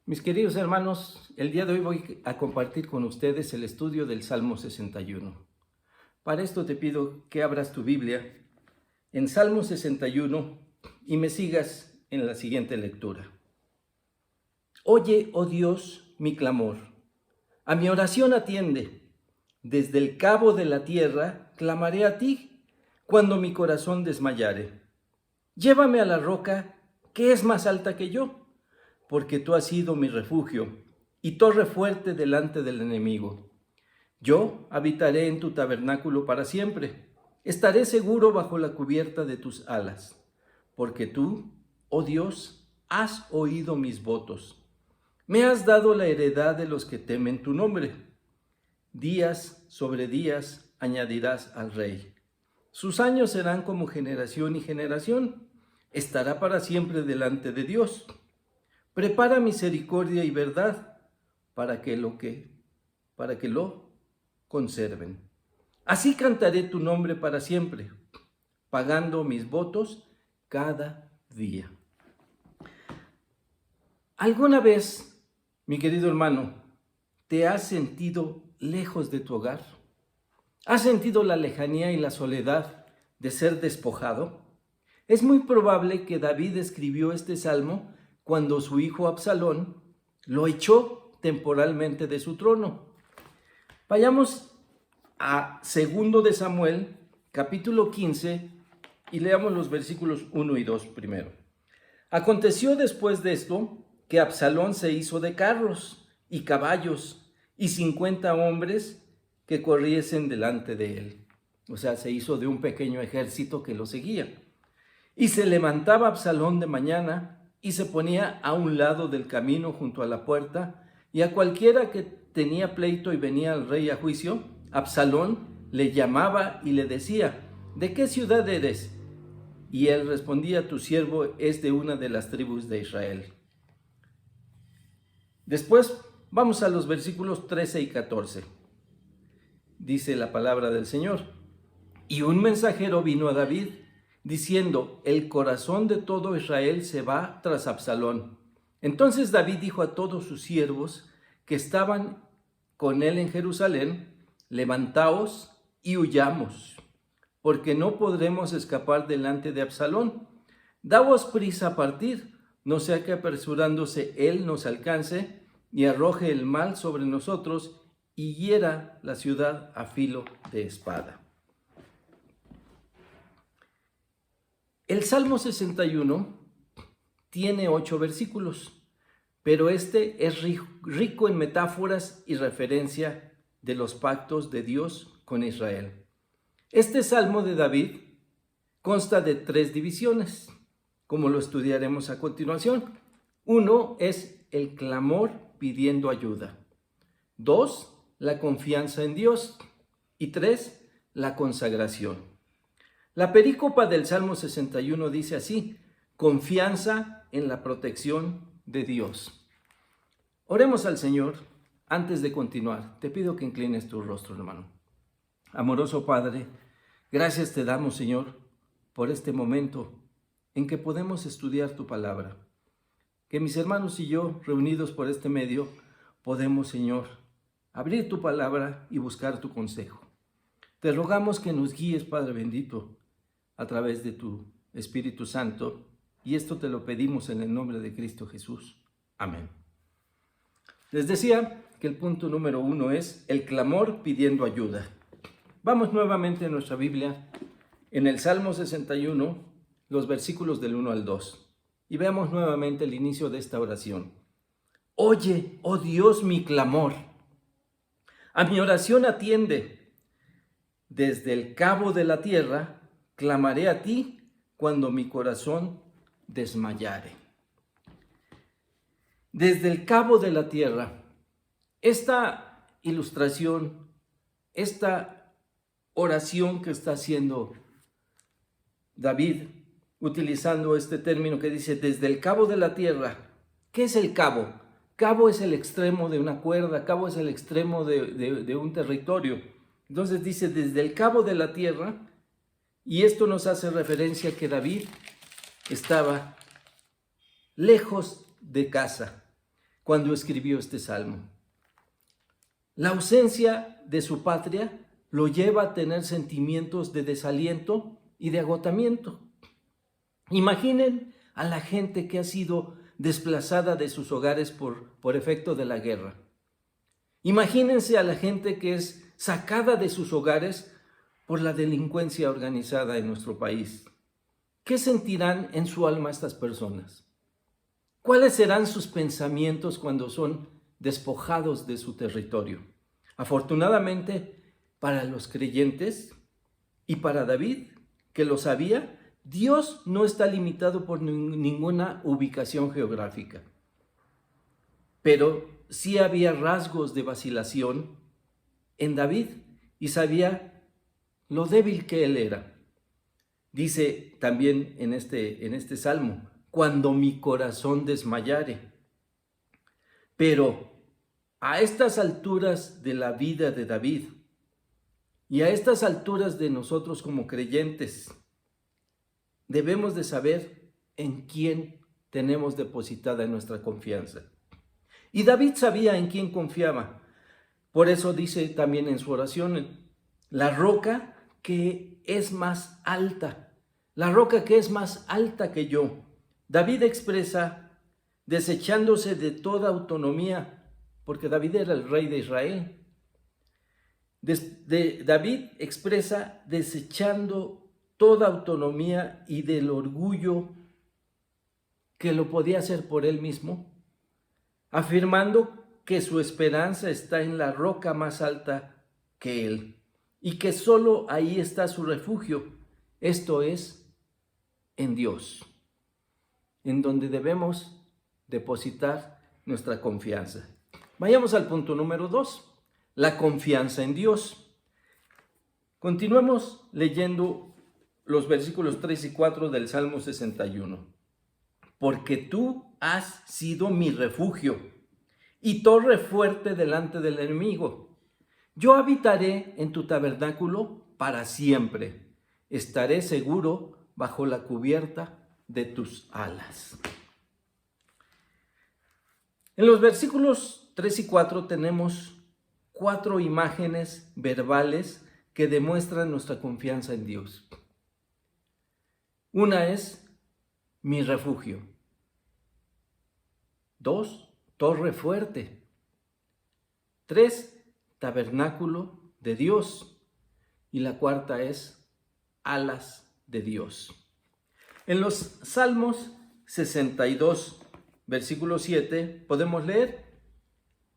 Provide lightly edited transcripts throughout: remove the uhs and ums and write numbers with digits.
Mis queridos hermanos, el día de hoy voy a compartir con ustedes el estudio del Salmo 61. Para esto te pido que abras tu Biblia en Salmo 61 y me sigas en la siguiente lectura. Oye, oh Dios, mi clamor. A mi oración atiende. Desde el cabo de la tierra clamaré a ti cuando mi corazón desmayare. Llévame a la roca que es más alta que yo, porque tú has sido mi refugio y torre fuerte delante del enemigo. Yo habitaré en tu tabernáculo para siempre. Estaré seguro bajo la cubierta de tus alas, porque tú, oh Dios, has oído mis votos. Me has dado la heredad de los que temen tu nombre. Días sobre días añadirás al rey. Sus años serán como generación y generación. Estará para siempre delante de Dios. Prepara misericordia y verdad para que lo conserven. Así cantaré tu nombre para siempre, pagando mis votos cada día. ¿Alguna vez, mi querido hermano, te has sentido lejos de tu hogar? ¿Has sentido la lejanía y la soledad de ser despojado? Es muy probable que David escribió este salmo cuando su hijo Absalón lo echó temporalmente de su trono. Vayamos a 2 de Samuel, capítulo 15, y leamos los versículos 1 y 2 primero. Aconteció después de esto que Absalón se hizo de carros y caballos y 50 hombres que corriesen delante de él. O sea, se hizo de un pequeño ejército que lo seguía. Y se levantaba Absalón de mañana y se ponía a un lado del camino junto a la puerta, y a cualquiera que tenía pleito y venía al rey a juicio, Absalón le llamaba y le decía: ¿de qué ciudad eres? Y él respondía: tu siervo es de una de las tribus de Israel. Después vamos a los versículos 13 y 14. Dice la palabra del Señor: y un mensajero vino a David, diciendo: el corazón de todo Israel se va tras Absalón. Entonces David dijo a todos sus siervos que estaban con él en Jerusalén: levantaos y huyamos, porque no podremos escapar delante de Absalón. Daos prisa a partir, no sea que apresurándose él nos alcance y arroje el mal sobre nosotros y hiera la ciudad a filo de espada. El Salmo 61 tiene 8 versículos, pero este es rico en metáforas y referencia de los pactos de Dios con Israel. Este Salmo de David consta de 3 divisiones, como lo estudiaremos a continuación. 1 es el clamor pidiendo ayuda. 2, la confianza en Dios. Y 3, la consagración. La perícopa del Salmo 61 dice así: confianza en la protección de Dios. Oremos al Señor antes de continuar. Te pido que inclines tu rostro, hermano. Amoroso Padre, gracias te damos, Señor, por este momento en que podemos estudiar tu palabra. Que mis hermanos y yo, reunidos por este medio, podemos, Señor, abrir tu palabra y buscar tu consejo. Te rogamos que nos guíes, Padre bendito, a través de tu Espíritu Santo, y esto te lo pedimos en el nombre de Cristo Jesús. Amén. Les decía que el punto número 1 es el clamor pidiendo ayuda. Vamos nuevamente a nuestra Biblia, en el Salmo 61, los versículos del 1 al 2, y veamos nuevamente el inicio de esta oración. Oye, oh Dios, mi clamor. A mi oración atiende. Desde el cabo de la tierra clamaré a ti cuando mi corazón desmayare. Desde el cabo de la tierra. Esta ilustración, esta oración que está haciendo David, utilizando este término que dice desde el cabo de la tierra. ¿Qué es el cabo? Cabo es el extremo de una cuerda, cabo es el extremo de un territorio. Entonces dice desde el cabo de la tierra. Y esto nos hace referencia a que David estaba lejos de casa. cuando escribió este salmo. La ausencia de su patria lo lleva a tener sentimientos de desaliento y de agotamiento. Imaginen a la gente que ha sido desplazada de sus hogares por efecto de la guerra. Imagínense a la gente que es sacada de sus hogares por la delincuencia organizada en nuestro país. ¿Qué sentirán en su alma estas personas? ¿Cuáles serán sus pensamientos cuando son despojados de su territorio? Afortunadamente, para los creyentes y para David, que lo sabía, Dios no está limitado por ninguna ubicación geográfica. Pero sí había rasgos de vacilación en David y sabía lo débil que él era. Dice también en este salmo, cuando mi corazón desmayare. Pero a estas alturas de la vida de David y a estas alturas de nosotros como creyentes, debemos de saber en quién tenemos depositada nuestra confianza. Y David sabía en quién confiaba. Por eso dice también en su oración, la roca que es más alta, la roca que es más alta que yo. David expresa, desechándose de toda autonomía, porque David era el rey de Israel. David expresa desechando toda autonomía y del orgullo que lo podía hacer por él mismo, afirmando que su esperanza está en la roca más alta que él y que solo ahí está su refugio, esto es, en Dios, en donde debemos depositar nuestra confianza. Vayamos al punto número 2, la confianza en Dios. Continuemos leyendo los versículos 3 y 4 del Salmo 61. Porque tú has sido mi refugio y torre fuerte delante del enemigo. Yo habitaré en tu tabernáculo para siempre. Estaré seguro bajo la cubierta de tus alas. En los versículos 3 y 4 tenemos 4 imágenes verbales que demuestran nuestra confianza en Dios. Una es mi refugio. 2, torre fuerte. 3, tabernáculo de Dios. Y la cuarta es alas de Dios. En los Salmos 62, versículo 7, podemos leer,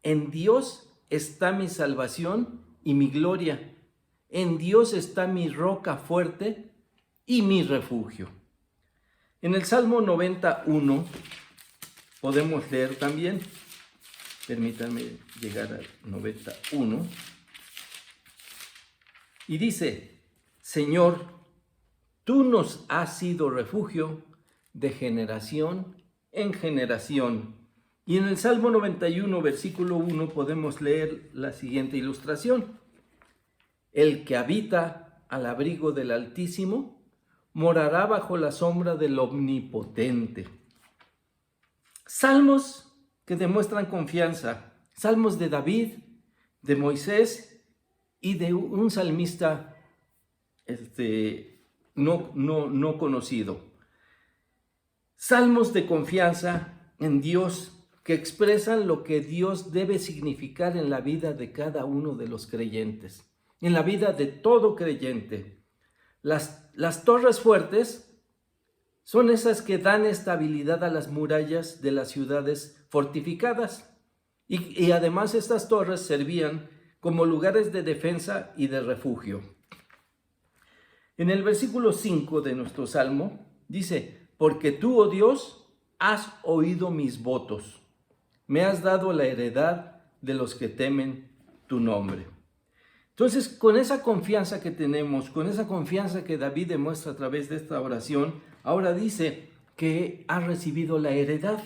en Dios está mi salvación y mi gloria. En Dios está mi roca fuerte y mi refugio. En el Salmo 91 podemos leer también, permítanme llegar al 91, y dice, Señor, tú nos has sido refugio de generación en generación. Y en el Salmo 91, versículo 1, podemos leer la siguiente ilustración. El que habita al abrigo del Altísimo morará bajo la sombra del Omnipotente. Salmos que demuestran confianza, salmos de David, de Moisés y de un salmista no conocido. Salmos de confianza en Dios que expresan lo que Dios debe significar en la vida de cada uno de los creyentes, en la vida de todo creyente. Las torres fuertes son esas que dan estabilidad a las murallas de las ciudades fortificadas. Y además estas torres servían como lugares de defensa y de refugio. En el versículo 5 de nuestro salmo dice, porque tú, oh Dios, has oído mis votos, me has dado la heredad de los que temen tu nombre. Entonces, con esa confianza que tenemos, con esa confianza que David demuestra a través de esta oración, ahora dice que ha recibido la heredad.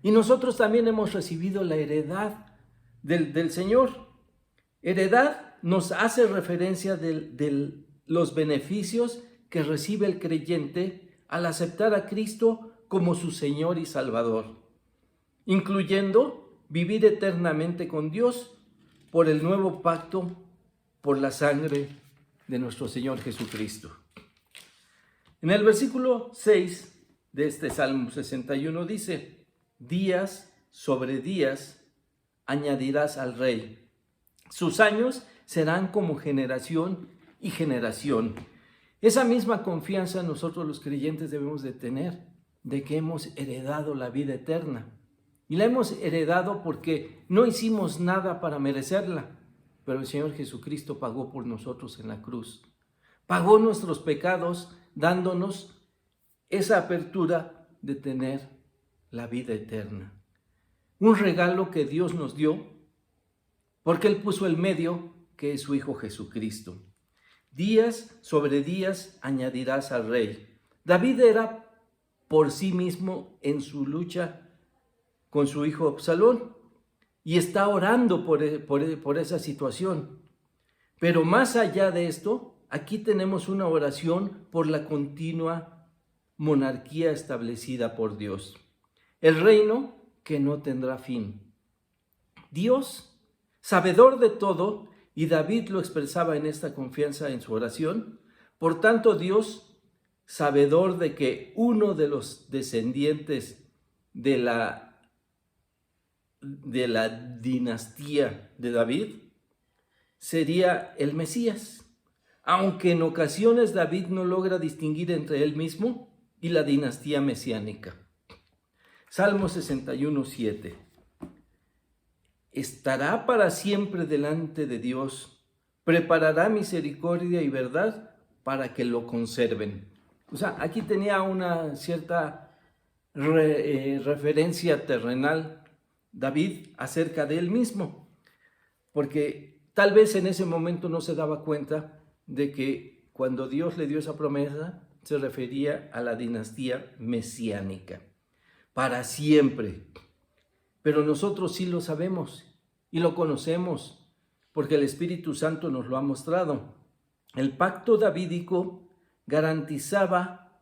Y nosotros también hemos recibido la heredad del Señor. Heredad nos hace referencia de los beneficios que recibe el creyente al aceptar a Cristo como su Señor y Salvador, incluyendo vivir eternamente con Dios por el nuevo pacto, por la sangre de nuestro Señor Jesucristo. En el versículo 6 de este Salmo 61 dice: días sobre días añadirás al rey. Sus años serán como generación y generación. Esa misma confianza nosotros los creyentes debemos de tener, de que hemos heredado la vida eterna. Y la hemos heredado porque no hicimos nada para merecerla, pero el Señor Jesucristo pagó por nosotros en la cruz. Pagó nuestros pecados dándonos esa apertura de tener la vida eterna. Un regalo que Dios nos dio porque Él puso el medio, que es su Hijo Jesucristo. Días sobre días añadirás al rey. David era por sí mismo en su lucha con su hijo Absalón y está orando por esa situación. Pero más allá de esto, aquí tenemos una oración por la continua monarquía establecida por Dios. El reino que no tendrá fin. Dios, sabedor de todo, y David lo expresaba en esta confianza en su oración, por tanto Dios, sabedor de que uno de los descendientes de la dinastía de David sería el Mesías, aunque en ocasiones David no logra distinguir entre él mismo y la dinastía mesiánica. Salmo 61, 7. Estará para siempre delante de Dios, preparará misericordia y verdad para que lo conserven. O sea, aquí tenía una cierta referencia terrenal David acerca de él mismo, porque tal vez en ese momento no se daba cuenta de que cuando Dios le dio esa promesa se refería a la dinastía mesiánica, para siempre. Pero nosotros sí lo sabemos y lo conocemos, porque el Espíritu Santo nos lo ha mostrado. El pacto davídico garantizaba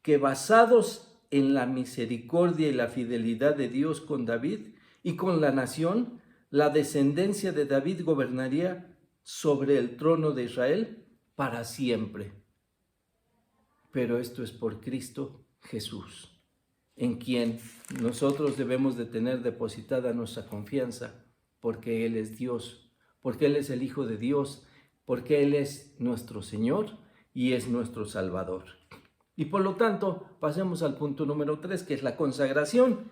que basados en la misericordia y la fidelidad de Dios con David y con la nación, la descendencia de David gobernaría sobre el trono de Israel para siempre. Pero esto es por Cristo Jesús, en quien nosotros debemos de tener depositada nuestra confianza, porque Él es Dios, porque Él es el Hijo de Dios, porque Él es nuestro Señor y es nuestro Salvador. Y por lo tanto, pasemos al punto número 3, que es la consagración.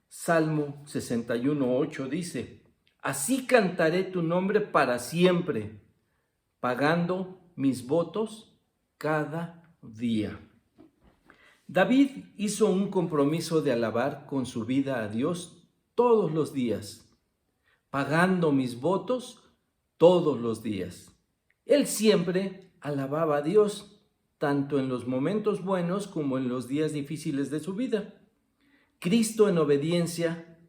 Salmo 61, 8 dice: así cantaré tu nombre para siempre, pagando mis votos cada día. David hizo un compromiso de alabar con su vida a Dios todos los días, pagando mis votos todos los días. Él siempre alababa a Dios, tanto en los momentos buenos como en los días difíciles de su vida. Cristo, en obediencia,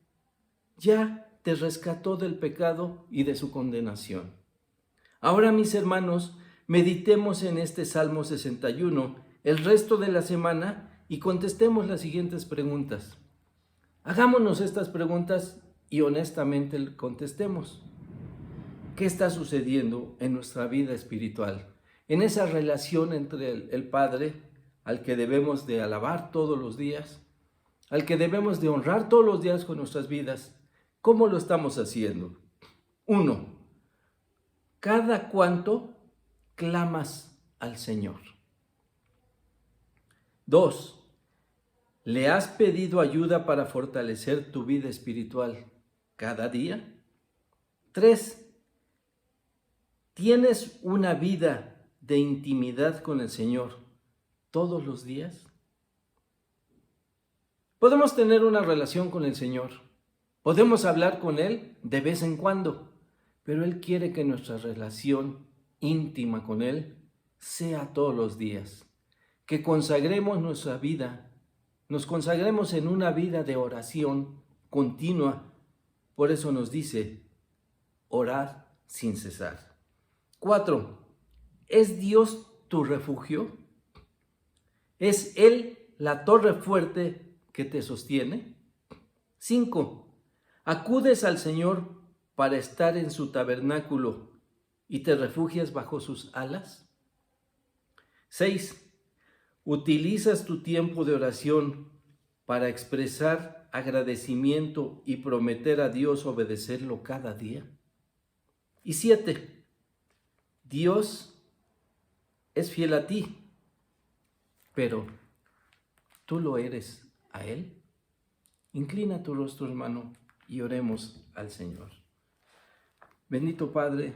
ya te rescató del pecado y de su condenación. Ahora, mis hermanos, meditemos en este Salmo 61 el resto de la semana y contestemos las siguientes preguntas. Hagámonos estas preguntas y honestamente contestemos. ¿Qué está sucediendo en nuestra vida espiritual? En esa relación entre el Padre, al que debemos de alabar todos los días, al que debemos de honrar todos los días con nuestras vidas. ¿Cómo lo estamos haciendo? 1. ¿Cada cuánto clamas al Señor? 2. ¿Le has pedido ayuda para fortalecer tu vida espiritual cada día? 3. ¿Tienes una vida de intimidad con el Señor todos los días? Podemos tener una relación con el Señor, podemos hablar con Él de vez en cuando, pero Él quiere que nuestra relación íntima con Él sea todos los días, que consagremos nuestra vida, nos consagremos en una vida de oración continua. Por eso nos dice, orad sin cesar. 4. ¿Es Dios tu refugio? ¿Es Él la torre fuerte que te sostiene? 5. Acudes al Señor para estar en su tabernáculo y te refugias bajo sus alas. 6. Utilizas tu tiempo de oración para expresar agradecimiento y prometer a Dios obedecerlo cada día. Y 7. Dios es fiel a ti, pero ¿tú lo eres a Él? Inclina tu rostro, hermano, y oremos al Señor. Bendito Padre,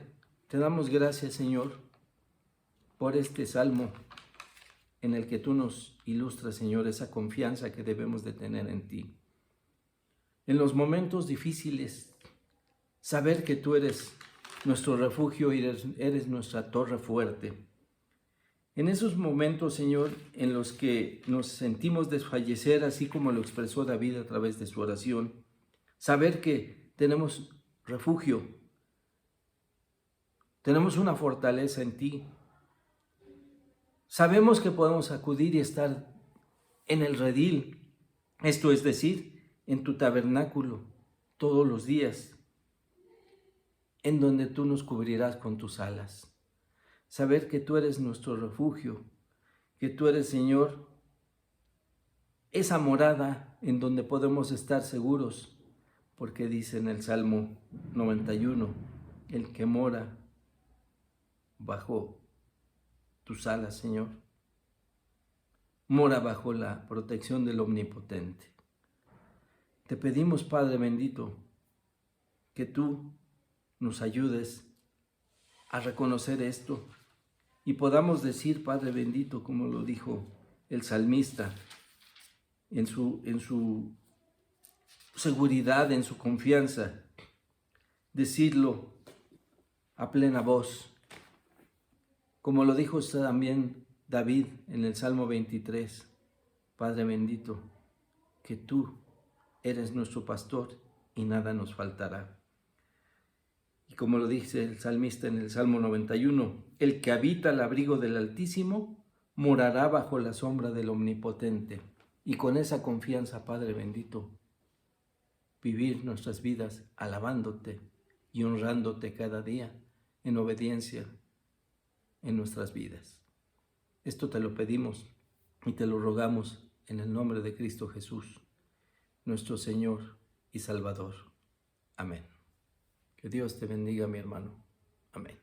te damos gracias, Señor, por este salmo en el que tú nos ilustras, Señor, esa confianza que debemos de tener en ti. En los momentos difíciles, saber que tú eres nuestro refugio y eres nuestra torre fuerte. En esos momentos, Señor, en los que nos sentimos desfallecer, así como lo expresó David a través de su oración, saber que tenemos refugio, tenemos una fortaleza en ti. Sabemos que podemos acudir y estar en el redil, esto es decir, en tu tabernáculo todos los días, en donde tú nos cubrirás con tus alas. Saber que tú eres nuestro refugio, que tú eres, Señor, esa morada en donde podemos estar seguros, porque dice en el Salmo 91, el que mora bajo tus alas, Señor, mora bajo la protección del Omnipotente. Te pedimos, Padre bendito, que tú nos ayudes a reconocer esto y podamos decir, Padre bendito, como lo dijo el salmista, en su seguridad, en su confianza, decirlo a plena voz, como lo dijo también David en el Salmo 23, Padre bendito, que tú eres nuestro pastor y nada nos faltará. Y como lo dice el salmista en el Salmo 91, el que habita al abrigo del Altísimo morará bajo la sombra del Omnipotente. Y con esa confianza, Padre bendito, vivir nuestras vidas alabándote y honrándote cada día en obediencia en nuestras vidas. Esto te lo pedimos y te lo rogamos en el nombre de Cristo Jesús, nuestro Señor y Salvador. Amén. Que Dios te bendiga, mi hermano. Amén.